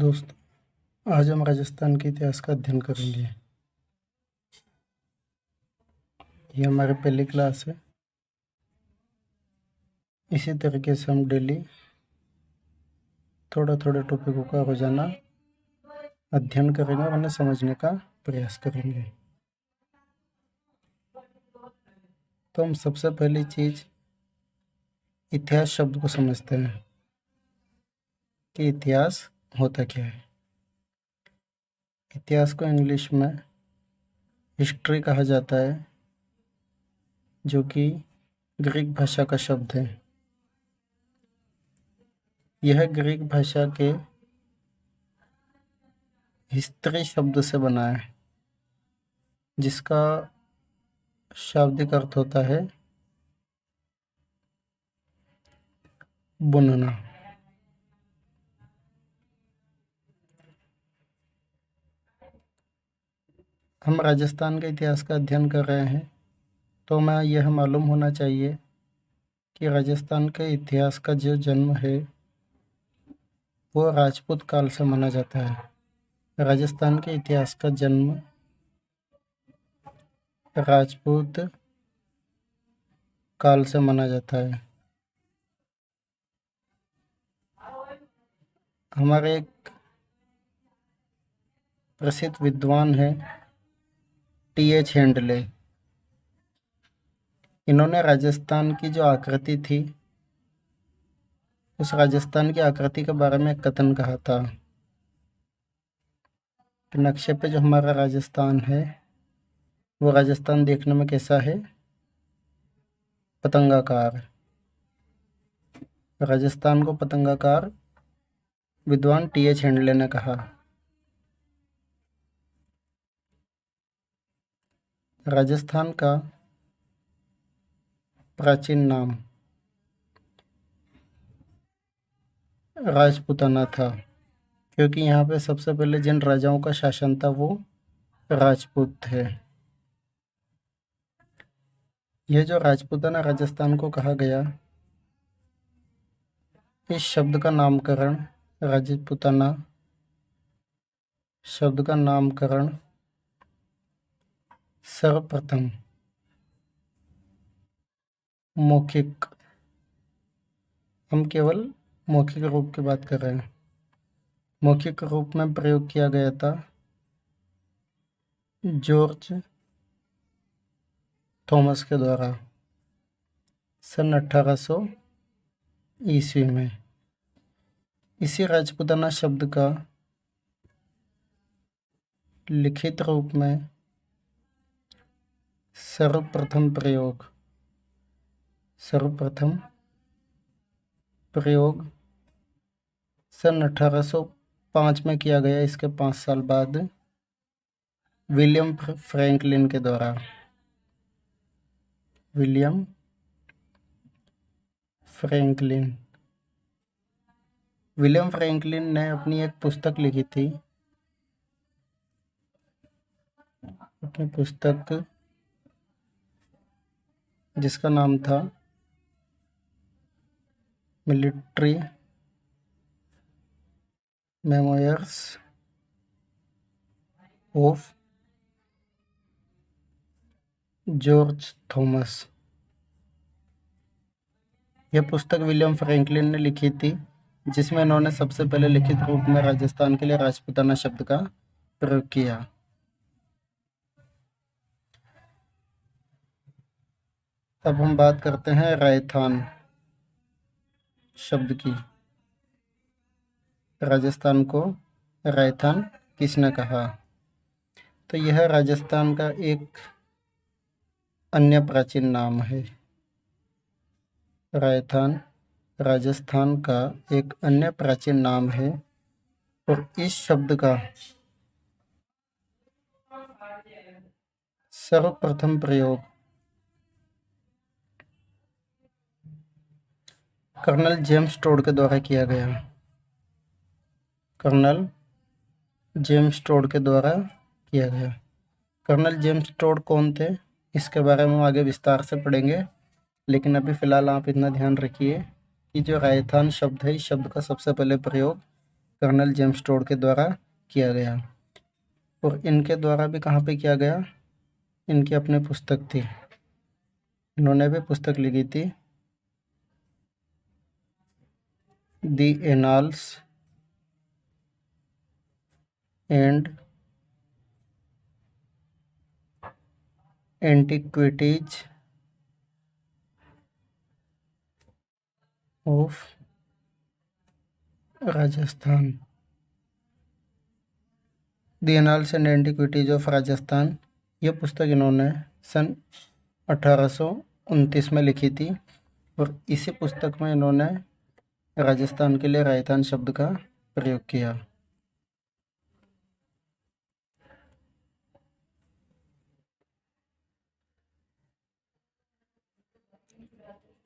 दोस्तों, आज हम राजस्थान के इतिहास का अध्ययन करेंगे। ये हमारी पहली क्लास है। इसी तरीके से हम डेली थोड़ा थोड़ा टॉपिकों का रोजाना अध्ययन करेंगे और उन्हें समझने का प्रयास करेंगे। तो हम सबसे पहली चीज इतिहास शब्द को समझते हैं कि इतिहास होता क्या है। इतिहास को इंग्लिश में हिस्ट्री कहा जाता है, जो कि ग्रीक भाषा का शब्द है। यह ग्रीक भाषा के हिस्ट्री शब्द से बना है, जिसका शाब्दिक अर्थ होता है बुनना। हम राजस्थान के इतिहास का अध्ययन कर रहे हैं, तो हमें यह मालूम होना चाहिए कि राजस्थान के इतिहास का जो जन्म है वो राजपूत काल से माना जाता है। राजस्थान के इतिहास का जन्म राजपूत काल से माना जाता है। हमारे एक प्रसिद्ध विद्वान है T.H. हेंडले। इन्होंने राजस्थान की जो आकृति थी, उस राजस्थान की आकृति के बारे में एक कथन कहा था कि नक्शे पे जो हमारा राजस्थान है वो राजस्थान देखने में कैसा है, पतंगाकार। राजस्थान को पतंगाकार विद्वान T.H. हेंडले ने कहा। राजस्थान का प्राचीन नाम राजपूताना था, क्योंकि यहाँ पे सबसे पहले जिन राजाओं का शासन था वो राजपूत थे। यह जो राजपूताना राजस्थान को कहा गया, इस शब्द का नामकरण राजपूताना शब्द का नामकरण सर्वप्रथम मौखिक, हम केवल मौखिक रूप की बात कर रहे हैं, मौखिक रूप में प्रयोग किया गया था जॉर्ज थॉमस के द्वारा सन 1800 ईस्वी में। इसी राजपूताना शब्द का लिखित रूप में सर्वप्रथम प्रयोग सन 1805 में किया गया। इसके 5 साल बाद विलियम फ्रैंकलिन के द्वारा, विलियम फ्रैंकलिन ने अपनी एक पुस्तक लिखी थी। अपनी पुस्तक जिसका नाम था military memoirs of George Thomas. यह पुस्तक विलियम फ्रैंकलिन ने लिखी थी, जिसमें इन्होंने सबसे पहले लिखित रूप में राजस्थान के लिए राजपूताना शब्द का प्रयोग किया। अब हम बात करते हैं राजस्थान शब्द की। राजस्थान को राजस्थान किसने कहा? तो यह राजस्थान का एक अन्य प्राचीन नाम है। राजस्थान का एक अन्य प्राचीन नाम है, और इस शब्द का सर्वप्रथम प्रयोग कर्नल जेम्स टोड के द्वारा किया गया। कर्नल जेम्स टोड के द्वारा किया गया। कर्नल जेम्स टोड कौन थे, इसके बारे में हम आगे विस्तार से पढ़ेंगे, लेकिन अभी फ़िलहाल आप इतना ध्यान रखिए कि जो राजस्थान शब्द है, इस शब्द का सबसे पहले प्रयोग कर्नल जेम्स टोड के द्वारा किया गया। और इनके द्वारा भी कहाँ पे किया गया, इनकी अपनी पुस्तक थी, इन्होंने भी पुस्तक लिखी थी, the annals and antiquities of Rajasthan. The annals and antiquities of Rajasthan, ये पुस्तक इन्होंने सन 1829 में लिखी थी। और इसी पुस्तक में इन्होंने राजस्थान के लिए राजस्थान शब्द का प्रयोग किया।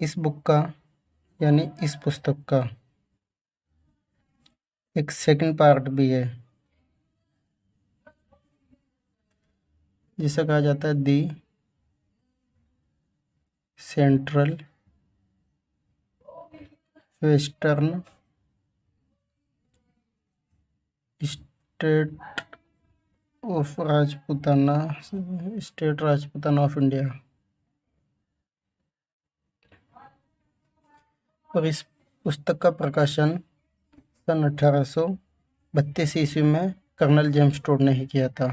इस बुक का यानी इस पुस्तक का एक सेकंड पार्ट भी है, जिसे कहा जाता है the central western state of Rajputana, state Rajputana of India. और इस पुस्तक का प्रकाशन सन 1832 ईस्वी में कर्नल जेम्स टोड ने ही किया था।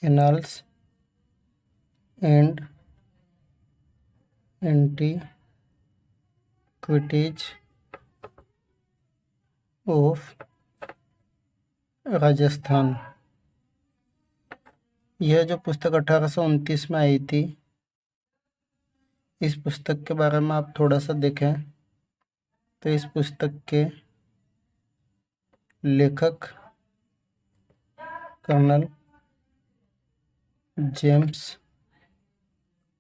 Annals and antiquities of Rajasthan, यह जो पुस्तक 1829 में आई थी, इस पुस्तक के बारे में आप थोड़ा सा देखें तो इस पुस्तक के लेखक कर्नल जेम्स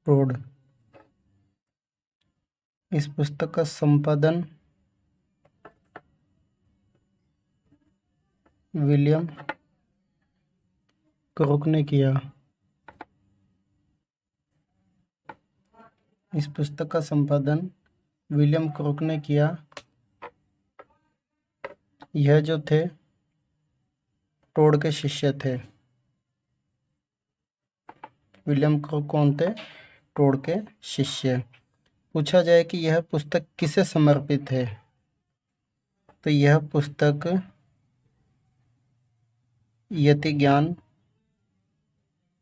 टोड। इस पुस्तक का संपादन विलियम क्रुक ने किया। इस पुस्तक का संपादन विलियम क्रुक ने किया। यह जो थे टोड के शिष्य थे। विलियम क्रुक कौन थे, टोड के शिष्य। पूछा जाए कि यह पुस्तक किसे समर्पित है, तो यह पुस्तक यति ज्ञान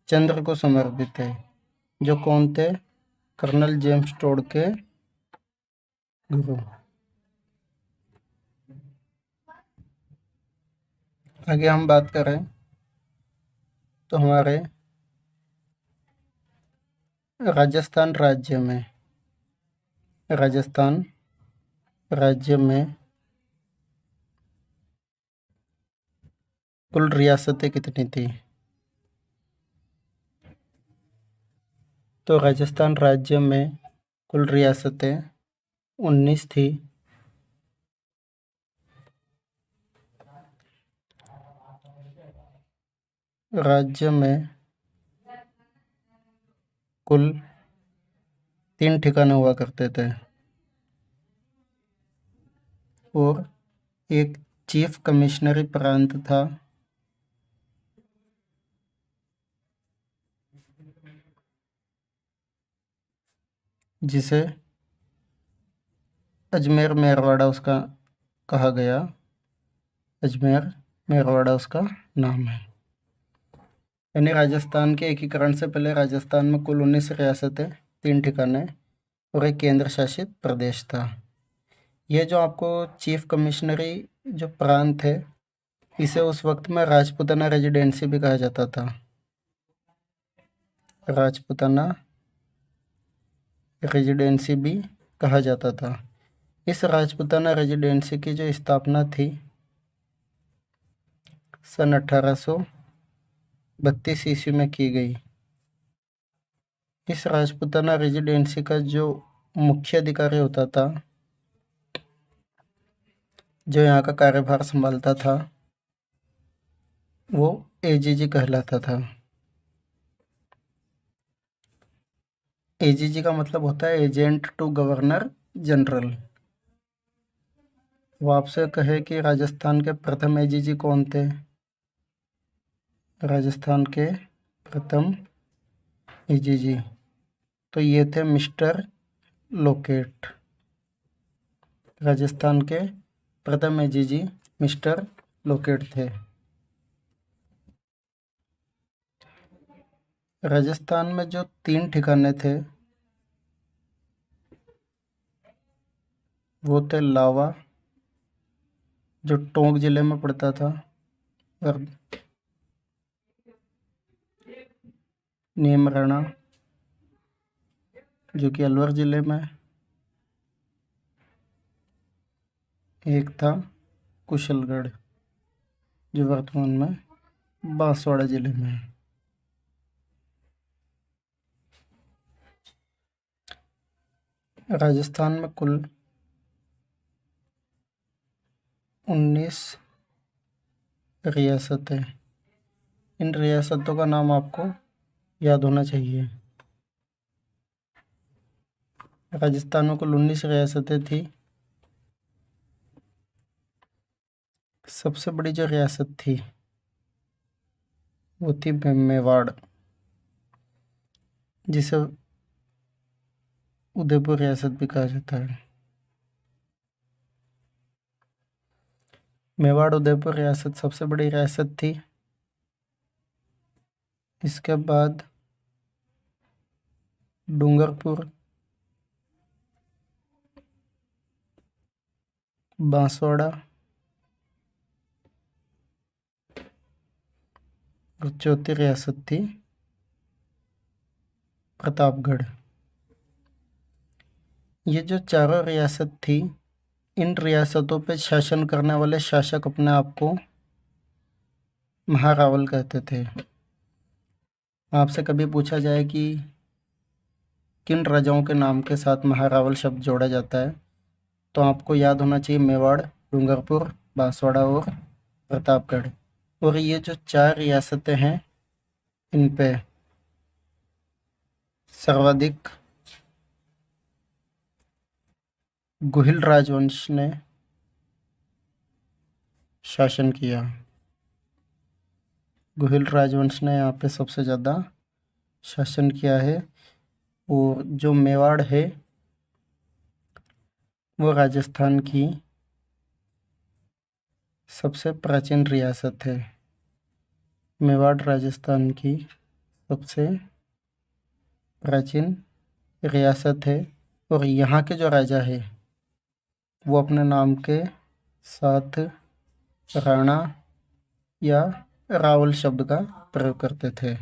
चंद्र को समर्पित है, जो कौन थे, कर्नल जेम्स टोड के गुरु। आगे हम बात करें तो हमारे राजस्थान राज्य में कुल रियासतें कितनी थी। तो राजस्थान राज्य में कुल रियासतें 19 थी। राज्य में कुल 3 ठिकाने हुआ करते थे और एक चीफ कमिश्नरी प्रांत था, जिसे अजमेर मेरवाड़ा उसका कहा गया। अजमेर मेरवाड़ा उसका नाम है। यानी राजस्थान के एकीकरण से पहले राजस्थान में कुल 19 रियासतें, 3 ठिकाने और एक केंद्र शासित प्रदेश था। यह जो आपको चीफ कमिश्नरी जो प्रांत है, इसे उस वक्त में राजपूताना रेजिडेंसी भी कहा जाता था। राजपूताना रेजिडेंसी भी कहा जाता था। इस राजपूताना रेजिडेंसी की जो स्थापना थी सन 1832 ईस्वी में की गई। इस राजपूताना रेजिडेंसी का जो मुख्य अधिकारी होता था, जो यहाँ का कार्यभार संभालता था, वो एजीजी कहलाता था। एजीजी का मतलब होता है एजेंट टू गवर्नर जनरल। वो आपसे कहे कि राजस्थान के प्रथम एजीजी कौन थे? राजस्थान के प्रथम एजीजी तो ये थे मिस्टर लोकेट। राजस्थान के प्रथम एजीजी मिस्टर लोकेट थे। राजस्थान में जो 3 ठिकाने थे वो थे लावा, जो टोंक जिले में पड़ता था, और नीमराणा जो कि अलवर जिले में, एक था कुशलगढ़ जो वर्तमान में बांसवाड़ा जिले में है। राजस्थान में कुल 19 रियासतें। इन रियासतों का नाम आपको याद होना चाहिए। राजस्थान में कुल 19 रियासतें थी। सबसे बड़ी जो रियासत थी वो थी मेवाड़, जिसे उदयपुर रियासत भी कहा जाता है। मेवाड़ उदयपुर रियासत सबसे बड़ी रियासत थी। इसके बाद डूंगरपुर, बांसवाड़ा और चौथी रियासत थी प्रतापगढ़। ये जो चारों रियासत थी, इन रियासतों पे शासन करने वाले शासक अपने आप को महारावल कहते थे। आपसे कभी पूछा जाए कि किन राजाओं के नाम के साथ महारावल शब्द जोड़ा जाता है, तो आपको याद होना चाहिए मेवाड़, डूंगरपुर, बांसवाड़ा और प्रतापगढ़। और ये जो 4 रियासतें हैं, इन पे सर्वाधिक गुहिल राजवंश ने शासन किया। गुहिल राजवंश ने यहाँ पे सबसे ज़्यादा शासन किया है। और जो मेवाड़ है वो राजस्थान की सबसे प्राचीन रियासत है। मेवाड़ राजस्थान की सबसे प्राचीन रियासत है। और यहाँ के जो राजा है वो अपने नाम के साथ राणा या रावल शब्द का प्रयोग करते थे।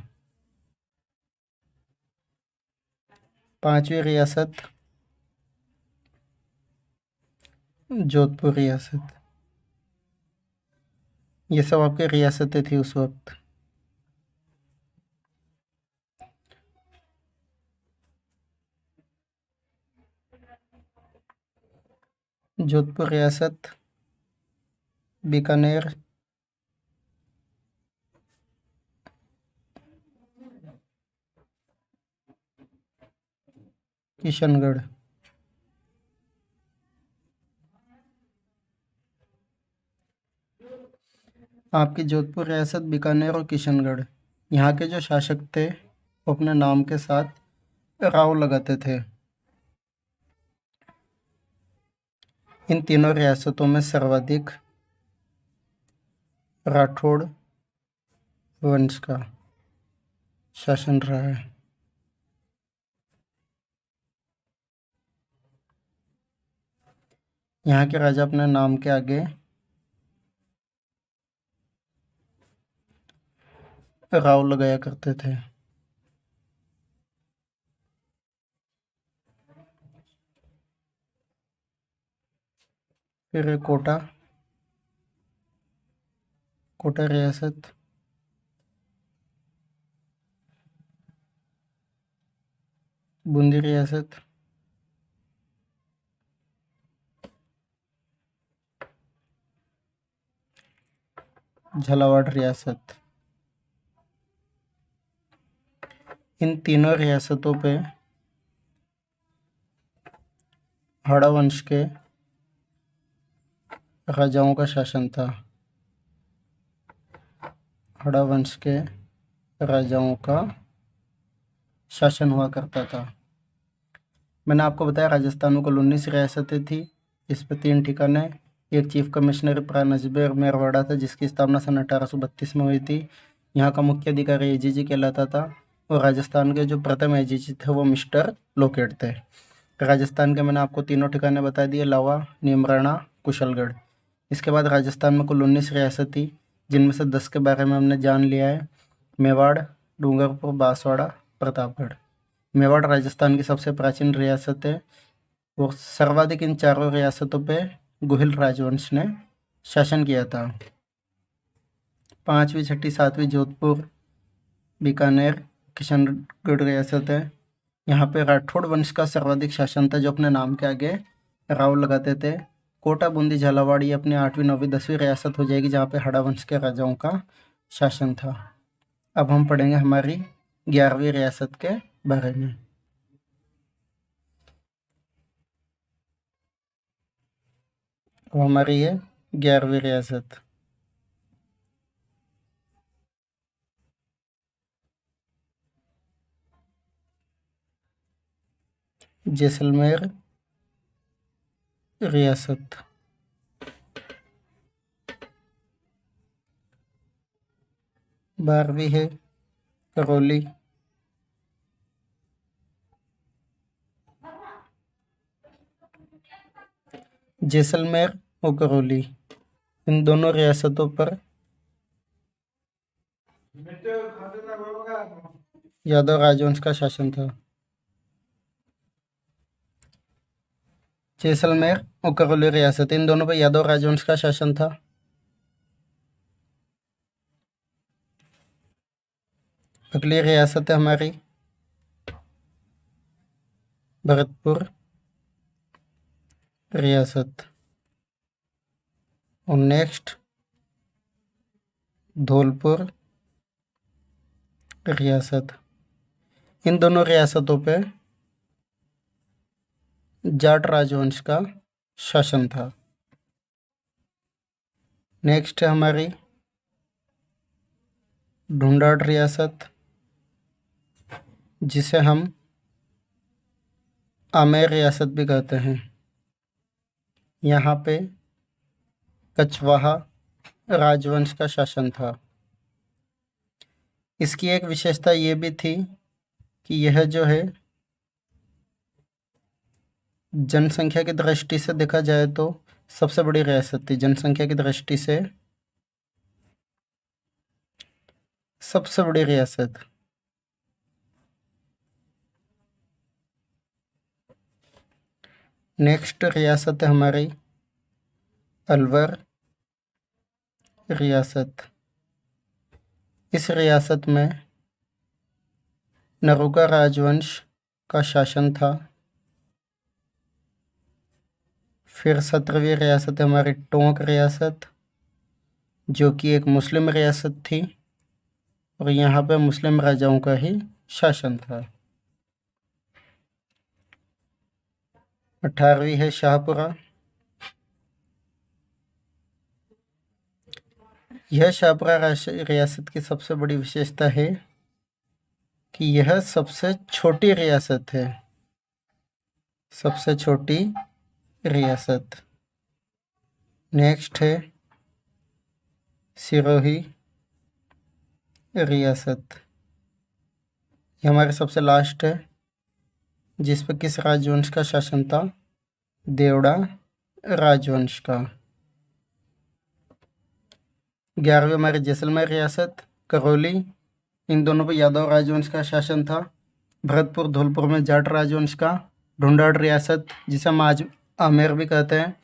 5वीं रियासत जोधपुर रियासत। ये सब आपकी रियासतें थी उस वक्त। जोधपुर रियासत बीकानेर, किशनगढ़, आपकी जोधपुर रियासत, बीकानेर और किशनगढ़, यहाँ के जो शासक थे वो अपने नाम के साथ राव लगाते थे। इन तीनों रियासतों में सर्वाधिक राठौड़ वंश का शासन रहा है। यहाँ के राजा अपने नाम के आगे राव लगाया करते थे। फिर कोटा, कोटा रियासत, बूंदी रियासत, झालावाड़ रियासत। इन तीनों रियासतों पे हाड़ा वंश के राजाओं का शासन था। हाड़ा वंश के राजाओं का शासन हुआ करता था। मैंने आपको बताया राजस्थान में कुल 19 रियासतें थी। इस पर 3 ठिकाने, एक चीफ कमिश्नर प्राण अजमेर मेरवाड़ा था जिसकी स्थापना सन 1832 में हुई थी। यहाँ का मुख्य अधिकारी एजीजी कहलाता था और राजस्थान के जो प्रथम एजीजी थे वो मिस्टर लोकेट थे। राजस्थान के मैंने आपको तीनों ठिकाने बता दिए, लावा, नीमराणा, कुशलगढ़। इसके बाद राजस्थान में कुल 19 रियासत थी जिनमें से 10 के बारे में हमने जान लिया है। मेवाड़, डूंगरपुर, बांसवाड़ा, प्रतापगढ़। मेवाड़ राजस्थान की सबसे प्राचीन रियासत है और सर्वाधिक इन चारों रियासतों पे गुहिल राजवंश ने शासन किया था। 5वीं, 6ठी, 7वीं जोधपुर, बीकानेर, किशनगढ़ रियासत है। यहाँ पे राठौड़ वंश का सर्वाधिक शासन था जो अपने नाम के आगे राव लगाते थे। कोटा, बूंदी, झालावाड़ ये अपनी 8वीं, 9वीं, 10वीं रियासत हो जाएगी जहाँ पे हाड़ा वंश के राजाओं का शासन था। अब हम पढ़ेंगे हमारी 11वीं रियासत के बारे में। अब हमारी है 11वीं रियासत जैसलमेर रियासत। 12वीं है करौली। जैसलमेर और करौली इन दोनों रियासतों पर यादव राजवंश का शासन था। जैसलमेर और करौली रियासत इन दोनों पर यादव राजवंश का शासन था। अगली रियासत है हमारी भरतपुर रियासत और नेक्स्ट धौलपुर रियासत। इन दोनों रियासतों पे जाट राजवंश का शासन था। नेक्स्ट है हमारी ढूंढाड़ रियासत जिसे हम आमेर रियासत भी कहते हैं। यहाँ पे कछवाहा राजवंश का शासन था। इसकी एक विशेषता ये भी थी कि यह जो है जनसंख्या की दृष्टि से देखा जाए तो सबसे बड़ी रियासत थी। जनसंख्या की दृष्टि से सबसे बड़ी रियासत। नेक्स्ट रियासत है हमारी अलवर रियासत। इस रियासत में नरुका राजवंश का शासन था। फिर 17वीं रियासत है हमारी टोंक रियासत जो कि एक मुस्लिम रियासत थी और यहाँ पे मुस्लिम राजाओं का ही शासन था। 18वीं है शाहपुरा। यह शाहपुरा रियासत की सबसे बड़ी विशेषता है कि यह सबसे छोटी रियासत है। सबसे छोटी रियासत। नेक्स्ट है सिरोही रियासत। ये हमारे सबसे लास्ट है जिस पर किस राजवंश का शासन था? देवड़ा राजवंश का। 11वीं हमारी जैसलमेर रियासत, करौली, इन दोनों पर यादव राजवंश का शासन था। भरतपुर, धौलपुर में जाट राजवंश का। ढूंढाड़ रियासत जिसे हम आज आमेर भी कहते हैं,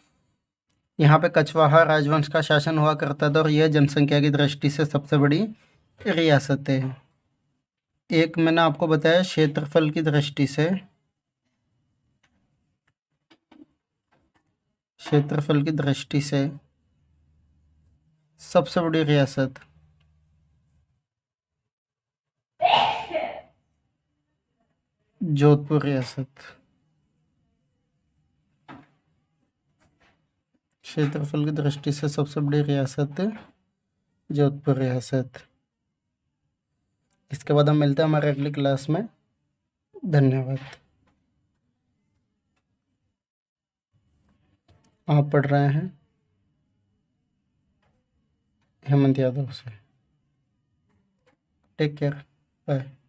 यहाँ पे कछवाहा राजवंश का शासन हुआ करता था और यह जनसंख्या की दृष्टि से सबसे बड़ी रियासत है। एक मैंने आपको बताया क्षेत्रफल की दृष्टि से, क्षेत्रफल की दृष्टि से सबसे बड़ी रियासत, जोधपुर रियासत। क्षेत्रफल की दृष्टि से सबसे बड़ी रियासत जोधपुर रियासत। इसके बाद हम मिलते हैं हमारे अगली क्लास में। धन्यवाद। आप पढ़ रहे हैं हेमंत यादव से। Take care, bye.